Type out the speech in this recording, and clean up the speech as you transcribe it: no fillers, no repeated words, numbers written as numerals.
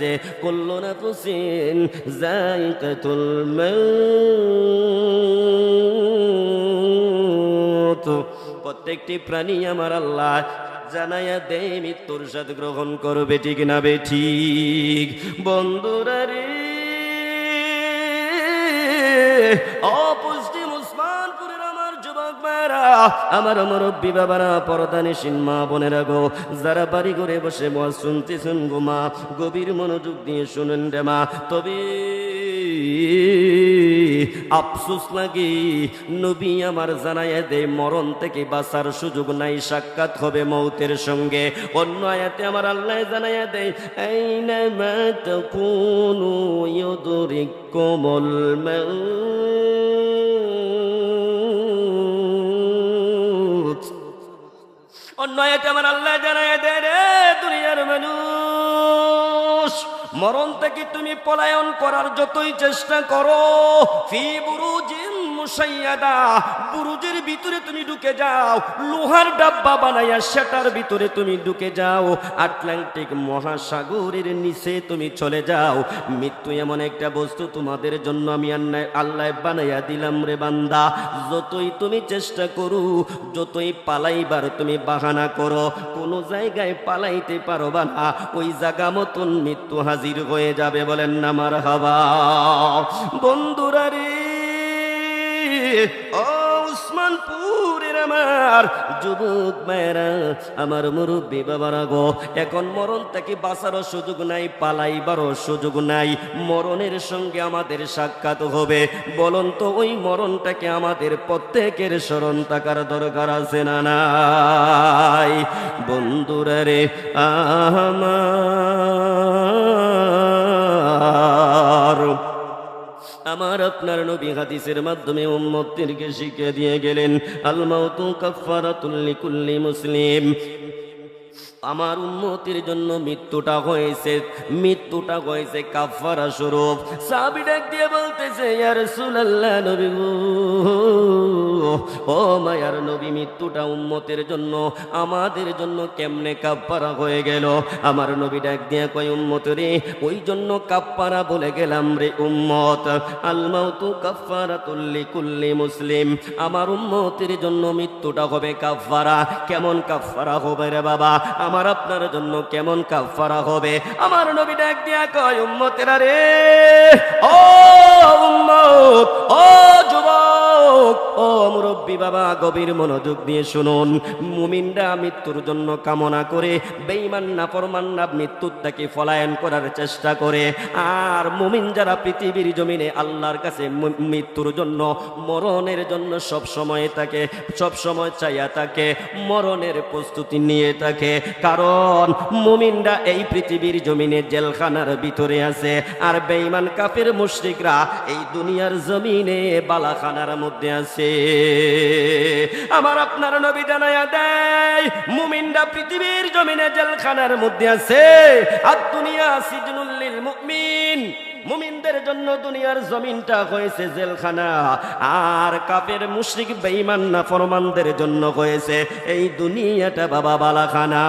যে কুল্লু নাফসিন যায়িকাতুল মাউত, প্রত্যেকটি প্রাণী আমার আল্লাহ জানায়া দেয় মৃত্যুর স্বাদ গ্রহণ করবে, ঠিক না বে ঠিক? বন্ধুরা রে, অপুষ্টি মুসলমানপুরের আমার যুবক ভাইরা, আমার মুরব্বী বাবারা, পর্দানিশীন মা বোনেরা গো, যারা বাড়ি ঘরে বসে ওয়াজ শুনতেছেন গো মা, গভীর মনোযোগ দিয়ে শুনেন রে মা। তবে আফসোস লাগে, নবী আমার জানায়া দেয় মরণ থেকে বাঁচার সুযোগ নাই, সাক্ষাৎ হবে মৌতের সঙ্গে। অন্য আয়াতে আমার আল্লাহ জানায়া দেয় আইনামা তাকুনু ইউদরিকুমুল মাউত। অন্য আয়াতে আমার আল্লাহ জানায়া দেয় রে দুনিয়ার মানুষ, মরণ থেকে তুমি পলায়ন করার যতই চেষ্টা করো, ফি বুরুজিন মুশাইয়াদা, বুরুজের ভিতরে তুমি ঢুকে যাও, লোহার ডাব্বা বানাইয়া সেটার ভিতরে তুমি ঢুকে যাও, আটলান্টিক মহাসাগরের নিচে তুমি চলে যাও। মৃত্যু এমন একটা বস্তু তোমাদের জন্য আমি আল্লাহ বানাইয়া দিলাম রে বান্দা। যতই তুমি চেষ্টা করো, যতই পালাইবার তুমি বাহানা করো, কোনো জায়গায় পালাইতে পারবা না, ওই জায়গা মতন মৃত্যু হাজির হয়ে যাবে। বলেন না মারহাবা। বন্ধুরা রে, ও উসমানপুরের আমার যুবক ভাইরা, আমার মুরব্বী বাবারা গো, এখন মরণ থেকে বাঁচারও সুযোগ নাই, পালাইবারও সুযোগ নাই। মরণের সঙ্গে আমাদের সাক্ষাৎ হবে। বলুন তো, ওই মরণটাকে আমাদের প্রত্যেকের স্মরণ থাকার দরকার আছে না নাই? বন্ধুরা রে আমার আপনার নবী হাদিসের মাধ্যমে উম্মতদেরকে শিখিয়ে দিয়ে গেলেন, আল মাউতু কাফফারাতুল লিকুল্লি মুসলিম। আমার উম্মতের জন্য মৃত্যুটা হয়েছে কাফারা স্বরূপ। সাহাবী ডাক দিয়ে বলতেছে, ইয়া রাসূলুল্লাহ, নবী গো, ও মায়ার নবী, মৃত্যুটা উম্মতের জন্য, আমাদের জন্য কেমনে কাফারা হয়ে গেল? আমার নবী ডাক দিয়ে কয়, উম্মত রে, ওই জন্য কাফারা বলে গেলাম রে উম্মত। আল মাউতু কাফফারাতুল লিকুল্লি মুসলিম, আমার উম্মতের জন্য মৃত্যুটা হবে কাফারা। কেমন কাফারা হবে রে বাবা? আমার আপনার জন্য কেমন কাফারা হবে? আমার নবী ডাক দিয়া কয়, উম্মতেরা রে, ও উম্মত, ও যুবক, ও মুরব্বী বাবা, গভীর মনোযোগ দিয়ে শুনুন। মুমিনরা মৃত্যুর জন্য কামনা করে, বেঈমান নাফরমানরা মৃত্যুর থেকে পলায়ন করার চেষ্টা করে। আর মুমিন যারা পৃথিবীর জমিনে আল্লাহর কাছে মৃত্যুর জন্য, মরণের জন্য সব সময় থাকে, সব সময় চাইয়া থাকে, মরণের প্রস্তুতি নিয়ে থাকে। কারণ মুমিনরা এই পৃথিবীর জমিনে জেলখানার ভিতরে আছে, আর বেঈমান কাফের মুশরিকরা এই দুনিয়ার জমিনে বালাখানার মধ্যে আছে। আমার আপনার নবী জানায়া দেয়, মুমিনরা পৃথিবীর জমিনে জেলখানার মধ্যে আছে, আর দুনিয়া সিজনুল লিল মুমিন, মুমিনদের জন্য দুনিয়ার জমিনটা হয়েছে জেলখানা, আর কাফের মুশরিক বেঈমান নাফরমানদের জন্য হয়েছে এই দুনিয়াটা বাবা বালাখানা।